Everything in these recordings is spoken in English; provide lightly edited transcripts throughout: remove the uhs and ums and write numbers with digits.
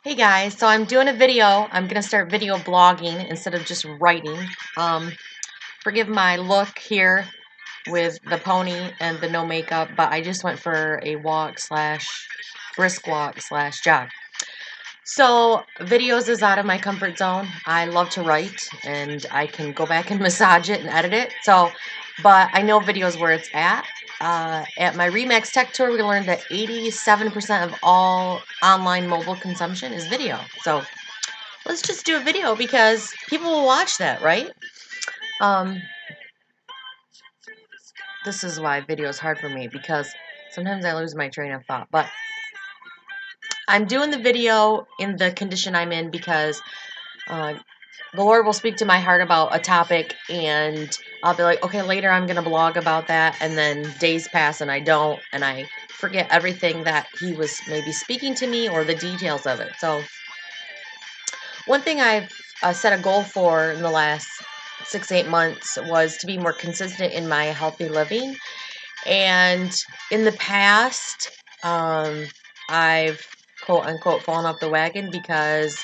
Hey guys, so I'm doing a video. I'm gonna start video blogging instead of just writing. Um, Forgive my look here with the pony and the no makeup, but I just went for a walk slash brisk walk slash jog. So videos is out of my comfort zone. I love to write and I can go back and massage it and edit it. But I know videos where it's at. At my Remax Tech Tour, we learned that 87% of all online mobile consumption is video. So let's just do a video because people will watch that, right? Um, this is why video is hard for me because sometimes I lose my train of thought. But I'm doing the video in the condition I'm in because uh, the Lord will speak to my heart about a topic and I'll be like, okay, later I'm going to blog about that. And then days pass and I don't, and I forget everything that He was maybe speaking to me or the details of it. So, one thing I've set a goal for in the last 6-8 months was to be more consistent in my healthy living. And in the past, I've quote unquote fallen off the wagon because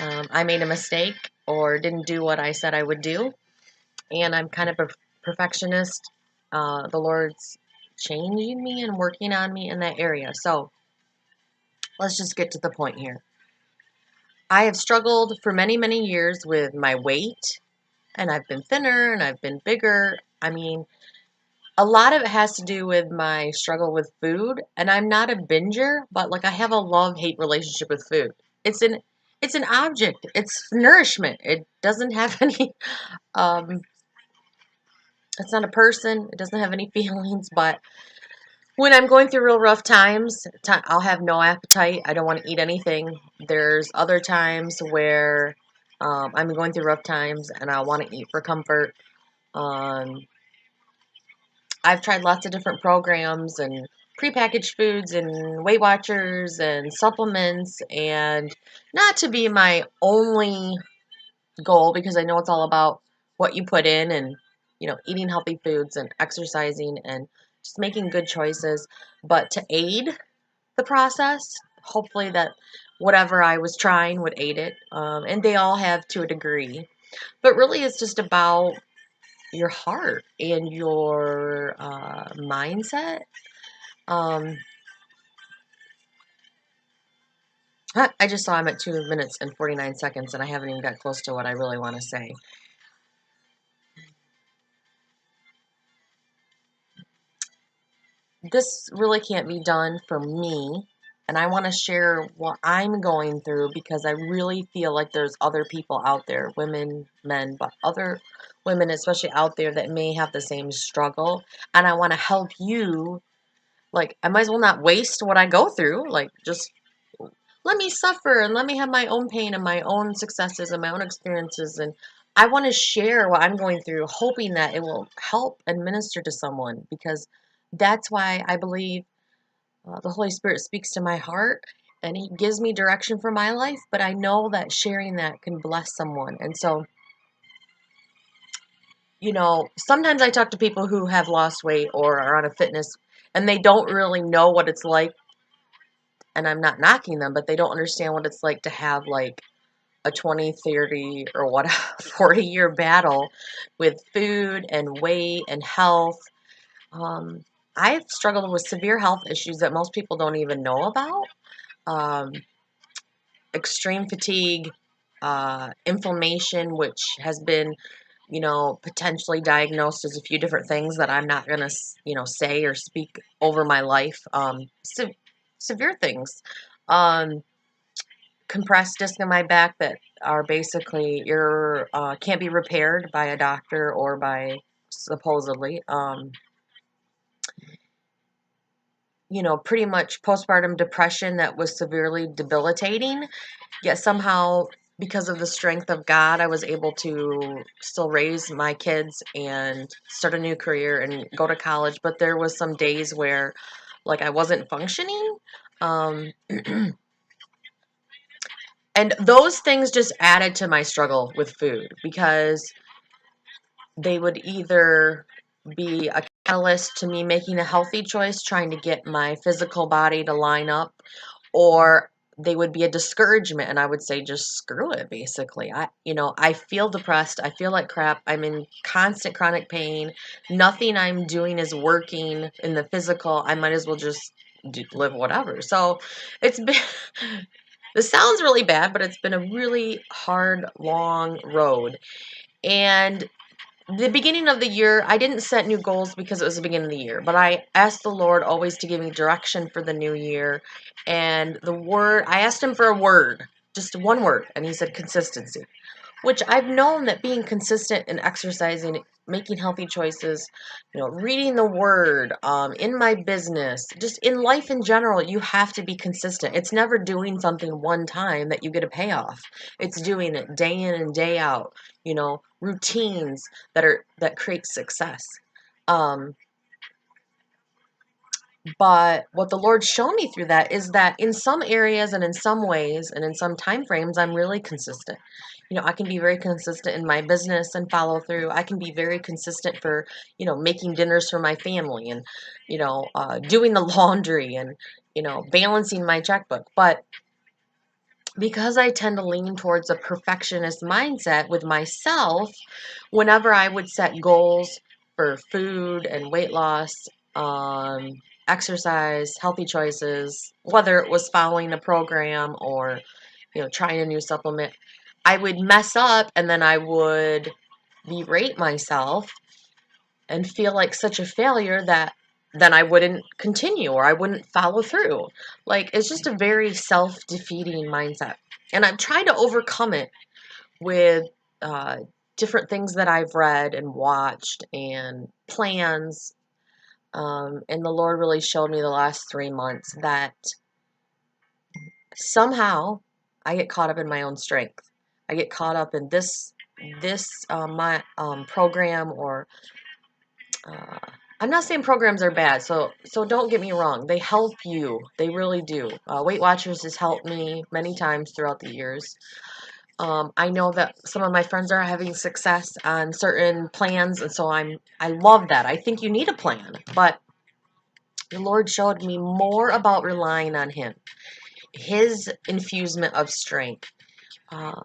I made a mistake or didn't do what I said I would do. And I'm kind of a perfectionist. The Lord's changing me and working on me in that area. So let's just get to the point here. I have struggled for many, many years with my weight, and I've been thinner and I've been bigger. I mean, a lot of it has to do with my struggle with food, and I'm not a binger, but like I have a love-hate relationship with food. It's an it's an object. It's nourishment. It doesn't have any um it's not a person. It doesn't have any feelings, but when I'm going through real rough times, I'll have no appetite. I don't want to eat anything. There's other times where I'm going through rough times and I want to eat for comfort. Um, I've tried lots of different programs and prepackaged foods and Weight Watchers and supplements, and not to be my only goal because I know it's all about what you put in and eating healthy foods and exercising and just making good choices, but to aid the process, hopefully that whatever I was trying would aid it. And they all have to a degree, but really it's just about your heart and your mindset. Um, I just saw I'm at 2 minutes and 49 seconds, and I haven't even got close to what I really want to say. This really can't be done for me, and I want to share what I'm going through because I really feel like there's other people out there, women, men, but other women especially out there that may have the same struggle, and I want to help you. Like, I might as well not waste what I go through. Like, just let me suffer and let me have my own pain and my own successes and my own experiences. And I want to share what I'm going through, hoping that it will help and minister to someone because that's why I believe the Holy Spirit speaks to my heart and He gives me direction for my life. But I know that sharing that can bless someone. And so, sometimes I talk to people who have lost weight or are on a fitness and they don't really know what it's like. And I'm not knocking them, but they don't understand what it's like to have like a 20, 30, or what 40-year battle with food and weight and health. Um, I've struggled with severe health issues that most people don't even know about. Um, Extreme fatigue, inflammation, which has been, potentially diagnosed as a few different things that I'm not going to, say or speak over my life. Severe things. Um, Compressed disc in my back that are basically your can't be repaired by a doctor or by supposedly pretty much postpartum depression that was severely debilitating, yet somehow because of the strength of God I was able to still raise my kids and start a new career and go to college. But there was some days where like I wasn't functioning. um And those things just added to my struggle with food because they would either be a catalyst to me making a healthy choice, trying to get my physical body to line up, or they would be a discouragement, and I would say just screw it. Basically, I feel depressed, I feel like crap, I'm in constant chronic pain, nothing I'm doing is working in the physical, I might as well just live whatever. So it's been this sounds really bad, but it's been a really hard, long road. And the beginning of the year, I didn't set new goals because it was the beginning of the year, but I asked the Lord always to give me direction for the new year. And I asked him for a word, just one word, and he said consistency, which I've known that being consistent in exercising, making healthy choices, reading the word, in my business, just in life in general, you have to be consistent. It's never doing something one time that you get a payoff. It's doing it day in and day out, routines that create success. Um, but what the Lord showed me through that is that in some areas and in some ways and in some time frames, I'm really consistent. I can be very consistent in my business and follow through. I can be very consistent for, making dinners for my family and, doing the laundry and, balancing my checkbook. But because I tend to lean towards a perfectionist mindset with myself, whenever I would set goals for food and weight loss, exercise, healthy choices, whether it was following a program or, trying a new supplement, I would mess up and then I would berate myself and feel like such a failure that then I wouldn't continue or I wouldn't follow through. Like, it's just a very self-defeating mindset. And I'm trying to overcome it with uh, different things that I've read and watched and plans. And the Lord really showed me the last 3 months that somehow I get caught up in my own strength. I get caught up in this my program or uh, I'm not saying programs are bad, so don't get me wrong. They help you. They really do. Weight Watchers has helped me many times throughout the years. I know that some of my friends are having success on certain plans, and so I love that. I think you need a plan, but the Lord showed me more about relying on Him, His infusement of strength, uh,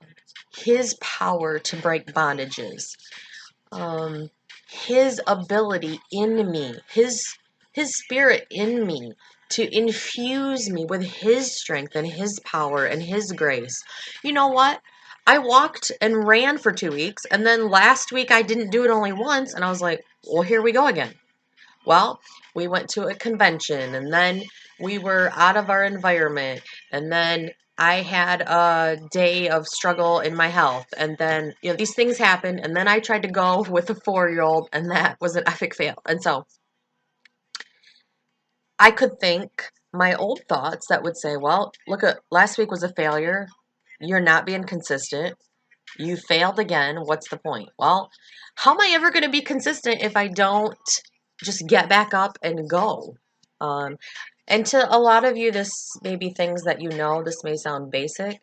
His power to break bondages, um, His ability in me, His Spirit in me to infuse me with His strength and His power and His grace. You know what? I walked and ran for 2 weeks, and then last week I didn't do it only once, and I was like, well, here we go again. Well, we went to a convention and then we were out of our environment and then I had a day of struggle in my health and then these things happened and then I tried to go with a 4-year-old and that was an epic fail. And so I could think my old thoughts that would say, well, look, at last week was a failure. You're not being consistent. You failed again. What's the point? Well, how am I ever going to be consistent if I don't just get back up and go? Um, and to a lot of you, this may be things that this may sound basic,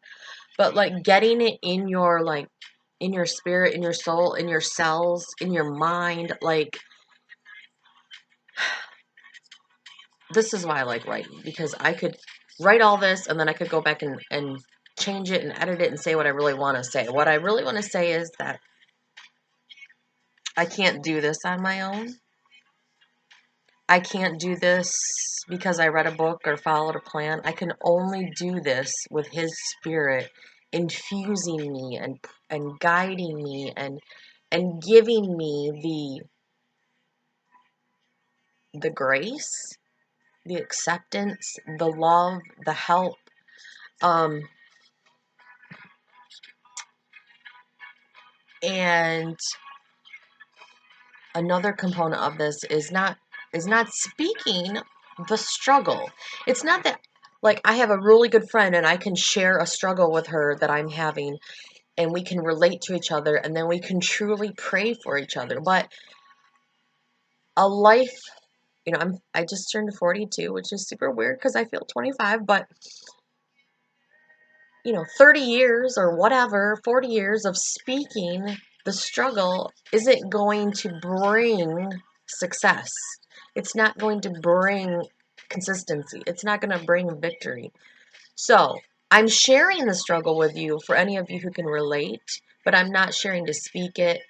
but like getting it in your in your spirit, in your soul, in your cells, in your mind, like this is why I like writing, because I could write all this and then I could go back and change it and edit it and say what I really want to say. What I really want to say is that I can't do this on my own. I can't do this because I read a book or followed a plan. I can only do this with His Spirit infusing me and guiding me and giving me the grace, the acceptance, the love, the help. And another component of this is not speaking the struggle. It's not that like I have a really good friend and I can share a struggle with her that I'm having and we can relate to each other and then we can truly pray for each other. But a life, I just turned 42, which is super weird because I feel 25, but 30 years or whatever, 40 years of speaking the struggle isn't going to bring success. It's not going to bring consistency. It's not going to bring victory. So I'm sharing the struggle with you for any of you who can relate, but I'm not sharing to speak it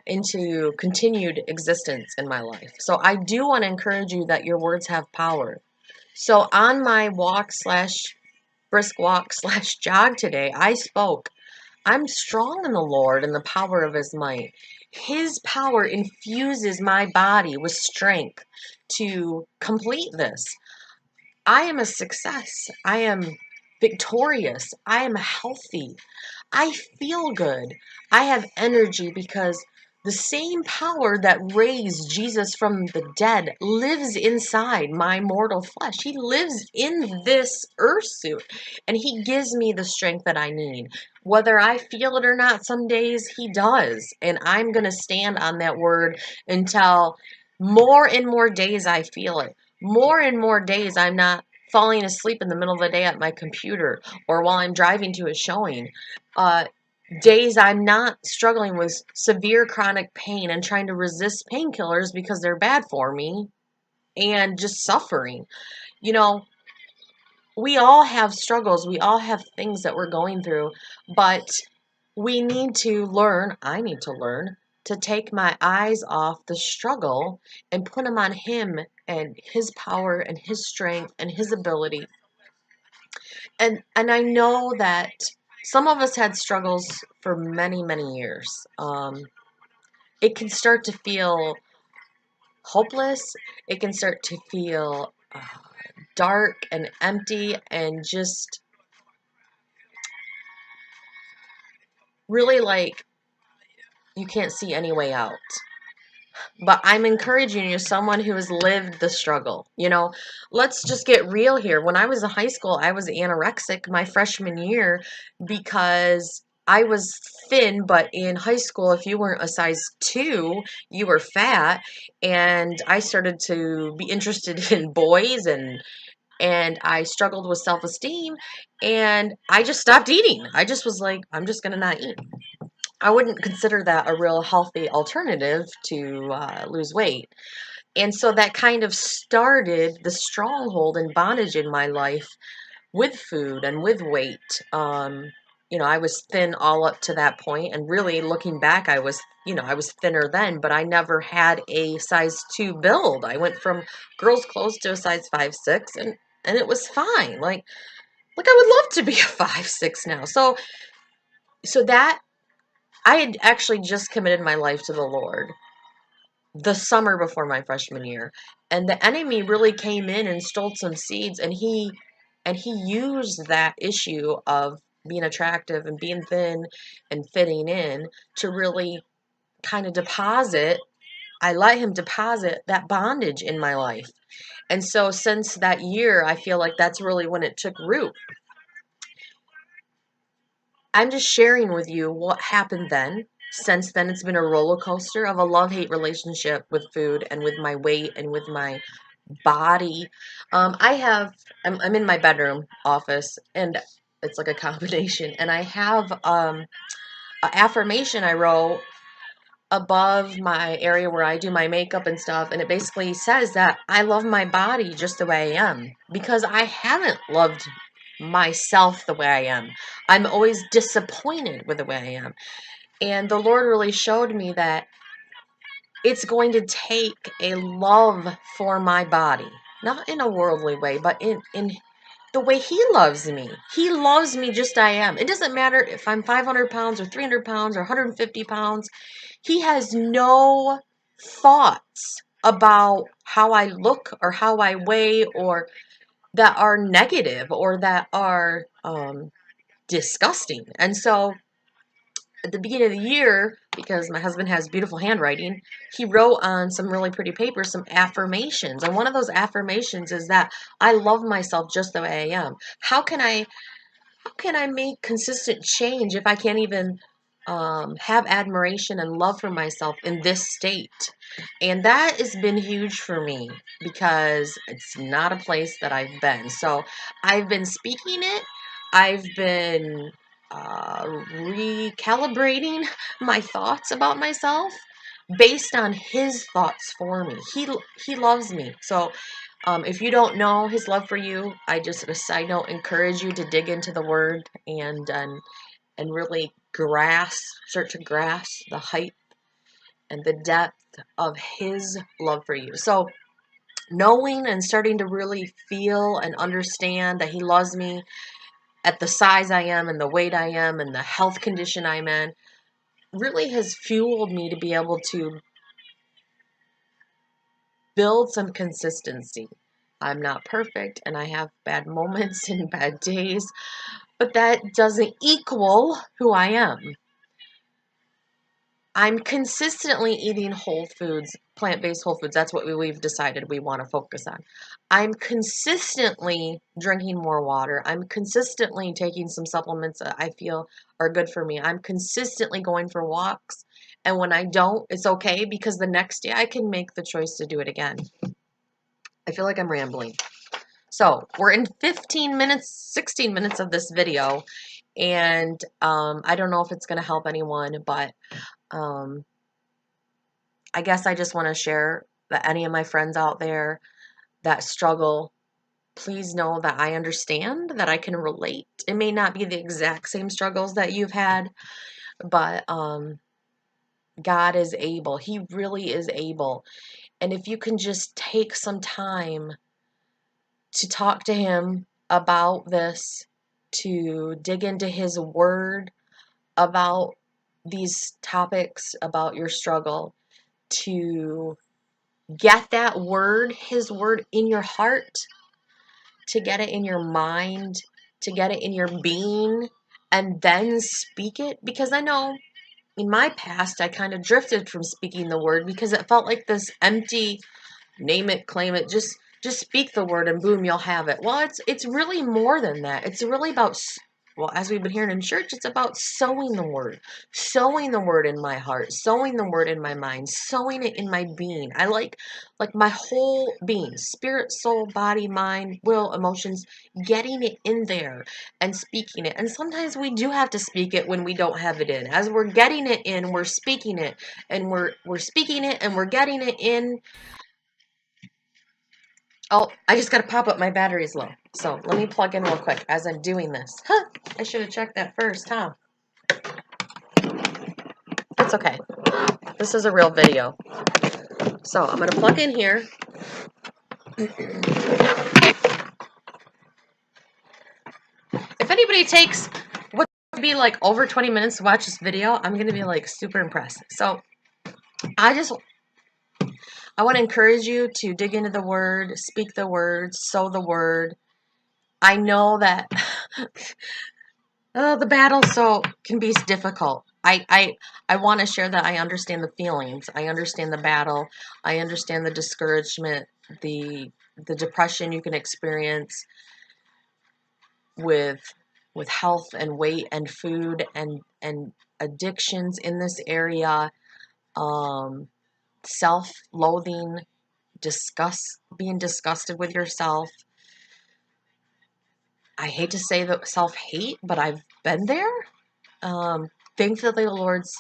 into continued existence in my life. So I do want to encourage you that your words have power. So on my walk slash brisk walk slash jog today, I spoke. I'm strong in the Lord and the power of his might. His power infuses my body with strength to complete this. I am a success. I am victorious. I am healthy. I feel good. I have energy because the same power that raised Jesus from the dead lives inside my mortal flesh. He lives in this earth suit, and he gives me the strength that I need. Whether I feel it or not, some days he does. And I'm going to stand on that word until more and more days I feel it. More and more days I'm not falling asleep in the middle of the day at my computer or while I'm driving to a showing. Uh, Days I'm not struggling with severe chronic pain and trying to resist painkillers because they're bad for me and just suffering. You know, we all have struggles, we all have things that we're going through, but we need to learn, I need to learn to take my eyes off the struggle and put them on him and his power and his strength and his ability. And I know that some of us had struggles for many, many years. It can start to feel hopeless. It can start to feel dark and empty and just really like you can't see any way out. But I'm encouraging you, someone who has lived the struggle. You know, let's just get real here. When I was in high school, I was anorexic my freshman year because I was thin, but in high school, if you weren't a size 2, you were fat. And I started to be interested in boys and I struggled with self-esteem and I just stopped eating. I just was like, I'm just gonna not eat. I wouldn't consider that a real healthy alternative to lose weight. And so that kind of started the stronghold and bondage in my life with food and with weight. You know, I was thin all up to that point, and really looking back, I was thinner then, but I never had a size 2 build. I went from girls' clothes to a size 5'6", and it was fine. Like I would love to be a 5'6" now. So that I had actually just committed my life to the Lord the summer before my freshman year, and the enemy really came in and stole some seeds, and he used that issue of being attractive and being thin and fitting in to really kind of deposit. I let him deposit that bondage in my life. And so since that year, I feel like that's really when it took root. I'm just sharing with you what happened then. Since then, it's been a roller coaster of a love-hate relationship with food and with my weight and with my body. I'm in my bedroom office, and it's like a combination. And I have an affirmation I wrote above my area where I do my makeup and stuff, and it basically says that I love my body just the way I am because I haven't loved myself the way I am. I'm always disappointed with the way I am. And the Lord really showed me that it's going to take a love for my body, not in a worldly way, but in the way he loves me. He loves me just I am. It doesn't matter if I'm 500 pounds or 300 pounds or 150 pounds. He has no thoughts about how I look or how I weigh or that are negative or that are disgusting. And so at the beginning of the year, because my husband has beautiful handwriting, he wrote on some really pretty paper some affirmations. And one of those affirmations is that I love myself just the way I am. How can I make consistent change if I can't even have admiration and love for myself in this state? And that has been huge for me because it's not a place that I've been. So I've been speaking it. I've been recalibrating my thoughts about myself based on his thoughts for me. He loves me. So If you don't know his love for you, I just, a side note, encourage you to dig into the word and really start to grasp the height and the depth of his love for you. So knowing and starting to really feel and understand that he loves me at the size I am and the weight I am and the health condition I'm in really has fueled me to be able to build some consistency. I'm not perfect and I have bad moments and bad days, but that doesn't equal who I am. I'm consistently eating whole foods, plant-based whole foods. That's what we've decided we want to focus on. I'm consistently drinking more water. I'm consistently taking some supplements that I feel are good for me. I'm consistently going for walks. And when I don't, it's okay because the next day I can make the choice to do it again. I feel like I'm rambling. So we're in 15 minutes, 16 minutes of this video. And I don't know if it's going to help anyone, but I guess I just want to share that any of my friends out there that struggle, please know that I understand, that I can relate. It may not be the exact same struggles that you've had, but God is able. He really is able. And if you can just take some time to talk to him about this, to dig into his word about these topics, about your struggle, to get that word, his word, in your heart, to get it in your mind, to get it in your being, and then speak it. Because I know in my past, I kind of drifted from speaking the word because it felt like this empty, name it, claim it, just speak the word and boom, you'll have it. Well, it's really more than that. It's really about, well, as we've been hearing in church, it's about sowing the word in my heart, sowing the word in my mind, sowing it in my being. I like my whole being, spirit, soul, body, mind, will, emotions, getting it in there and speaking it. And sometimes we do have to speak it when we don't have it in. As we're getting it in, we're speaking it, and we're speaking it and we're getting it in. Oh, I just got to pop up. My battery is low. So let me plug in real quick as I'm doing this. Huh, I should have checked that first, huh? It's okay. This is a real video. So I'm going to plug in here. If anybody takes what would be like over 20 minutes to watch this video, I'm going to be like super impressed. So I want to encourage you to dig into the word, speak the word, sow the word. I know that the battle can be difficult. I want to share that I understand the feelings. I understand the battle. I understand the discouragement, the depression you can experience with health and weight and food and addictions in this area. Self-loathing, being disgusted with yourself. I hate to say that self-hate, but I've been there. Thankfully, the Lord's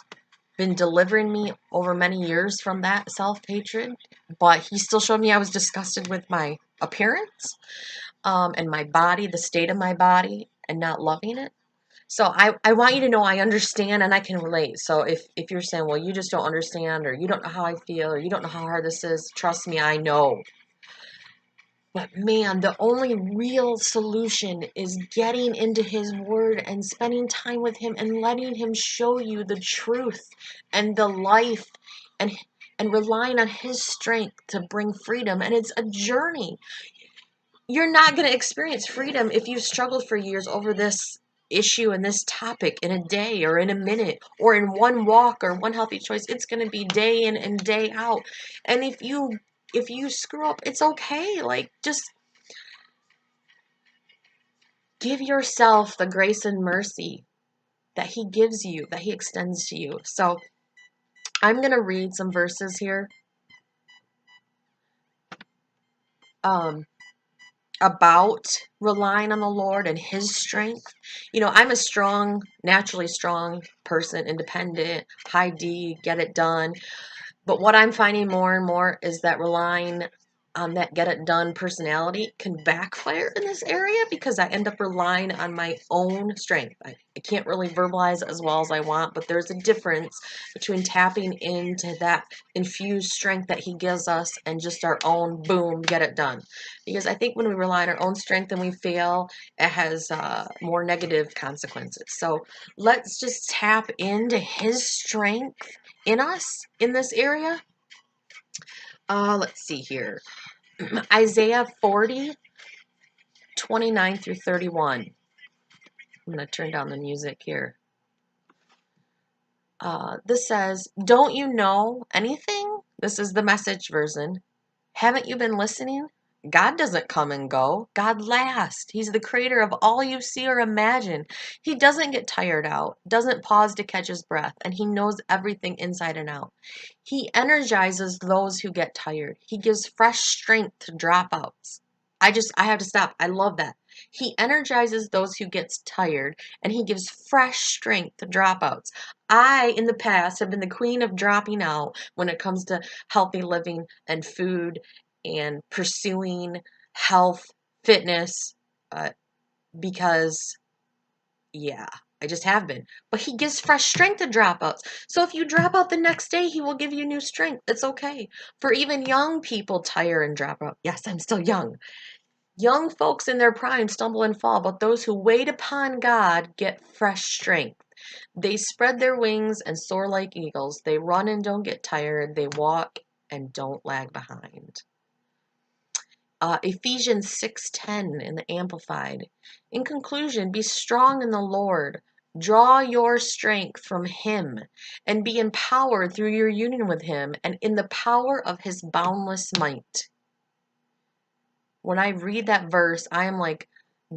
been delivering me over many years from that self-hatred, but he still showed me I was disgusted with my appearance, and my body, the state of my body, and not loving it. So I want you to know I understand and I can relate. So if you're saying, well, you just don't understand, or you don't know how I feel, or you don't know how hard this is, trust me, I know. But man, the only real solution is getting into his word and spending time with him and letting him show you the truth and the life, and relying on his strength to bring freedom. And it's a journey. You're not going to experience freedom if you've struggled for years over this issue and this topic in a day or in a minute or in one walk or one healthy choice. It's going to be day in and day out. And if you screw up, it's okay. Like, just give yourself the grace and mercy that he gives you, that he extends to you. So I'm going to read some verses here about relying on the Lord and his strength. You know, I'm a naturally strong person, independent, high D, get it done. But what I'm finding more and more is that relying that get it done personality can backfire in this area because I end up relying on my own strength. I can't really verbalize it as well as I want, but there's a difference between tapping into that infused strength that he gives us and just our own boom, get it done. Because I think when we rely on our own strength and we fail, it has more negative consequences. So let's just tap into his strength in us in this area. Let's see here. Isaiah 40, 29 through 31. I'm going to turn down the music here. This says, don't you know anything? This is the Message version. Haven't you been listening? God doesn't come and go. God lasts. He's the creator of all you see or imagine. He doesn't get tired out, doesn't pause to catch his breath, and he knows everything inside and out. He energizes those who get tired. He gives fresh strength to dropouts. I have to stop. I love that. He energizes those who gets tired, and he gives fresh strength to dropouts. I, in the past, have been the queen of dropping out when it comes to healthy living and food and pursuing health, fitness, because, yeah, I just have been. But he gives fresh strength to dropouts. So if you drop out the next day, he will give you new strength. It's okay. For even young people tire and drop out. Yes, I'm still young. Young folks in their prime stumble and fall, but those who wait upon God get fresh strength. They spread their wings and soar like eagles. They run and don't get tired. They walk and don't lag behind. Ephesians 6:10 in the Amplified. In conclusion, be strong in the Lord. Draw your strength from him and be empowered through your union with him and in the power of his boundless might. When I read that verse, I am like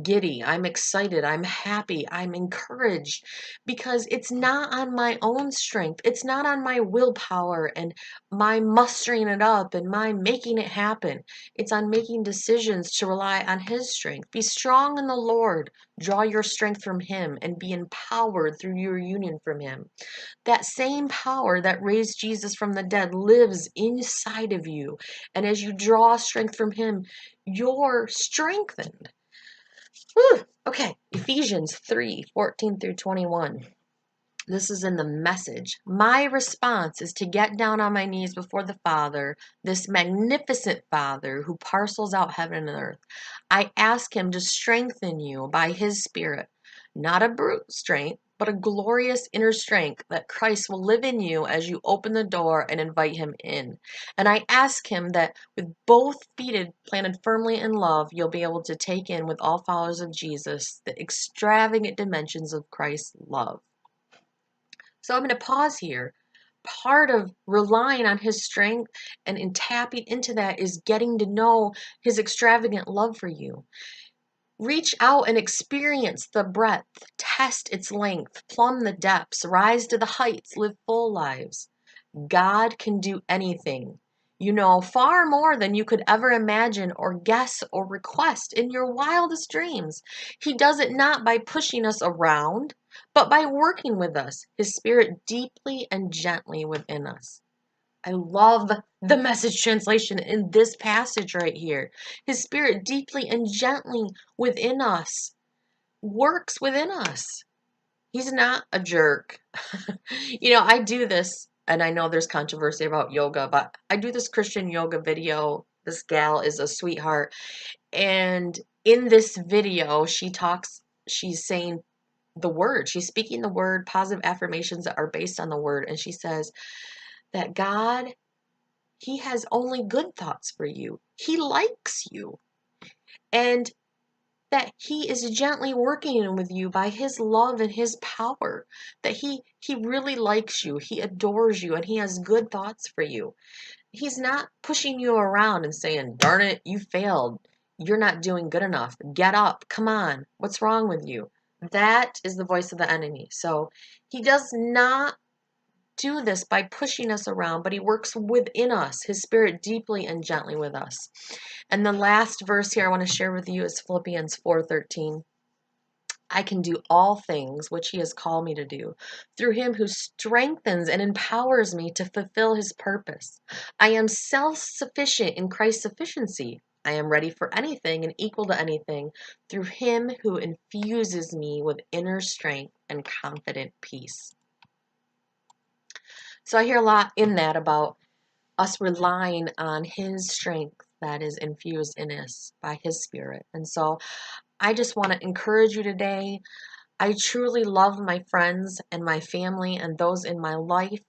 giddy. I'm excited. I'm happy. I'm encouraged because it's not on my own strength. It's not on my willpower and my mustering it up and my making it happen. It's on making decisions to rely on his strength. Be strong in the Lord. Draw your strength from him and be empowered through your union from him. That same power that raised Jesus from the dead lives inside of you. And as you draw strength from him, you're strengthened. Whew. Okay, Ephesians 3:14 through 21. This is in the Message. My response is to get down on my knees before the Father, this magnificent Father who parcels out heaven and earth. I ask him to strengthen you by his Spirit, not a brute strength, but a glorious inner strength that Christ will live in you as you open the door and invite him in. And I ask him that with both feet planted firmly in love, you'll be able to take in with all followers of Jesus the extravagant dimensions of Christ's love. So I'm going to pause here. Part of relying on his strength and in tapping into that is getting to know his extravagant love for you. Reach out and experience the breadth, test its length, plumb the depths, rise to the heights, live full lives. God can do anything. You know, far more than you could ever imagine or guess or request in your wildest dreams. He does it not by pushing us around, but by working with us, his Spirit deeply and gently within us. I love the Message translation in this passage right here. His Spirit deeply and gently within us works within us. He's not a jerk. You know, I do this, and I know there's controversy about yoga, but I do this Christian yoga video. This gal is a sweetheart. And in this video, she's saying the word. She's speaking the word, positive affirmations that are based on the word. And she says that God, he has only good thoughts for you. He likes you. And that he is gently working with you by his love and his power, that he really likes you, he adores you, and he has good thoughts for you. He's not pushing you around and saying, darn it, you failed, you're not doing good enough, get up, come on, what's wrong with you? That is the voice of the enemy. So he does not do this by pushing us around, but he works within us, his Spirit deeply and gently with us. And the last verse here I want to share with you is Philippians 4:13. I can do all things which he has called me to do through him who strengthens and empowers me to fulfill his purpose. I am self-sufficient in Christ's sufficiency. I am ready for anything and equal to anything through him who infuses me with inner strength and confident peace. So I hear a lot in that about us relying on his strength that is infused in us by his spirit. And so I just want to encourage you today. I truly love my friends and my family and those in my life.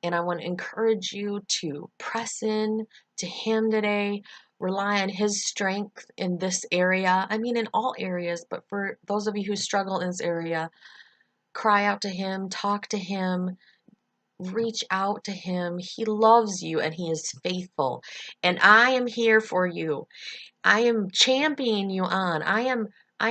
And I want to encourage you to press in to him today, rely on his strength in this area. I mean, in all areas, but for those of you who struggle in this area, cry out to him, talk to him, reach out to him. He loves you and he is faithful. And I am here for you. I am championing you on. I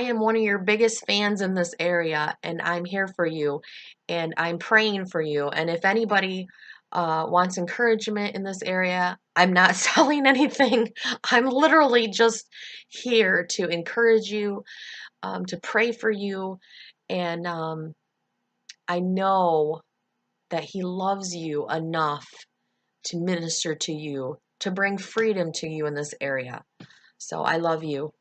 am one of your biggest fans in this area, and I'm here for you, and I'm praying for you. And if anybody wants encouragement in this area, I'm not selling anything. I'm literally just here to encourage you, to pray for you, and I know that He loves you enough to minister to you, to bring freedom to you in this area. So I love you.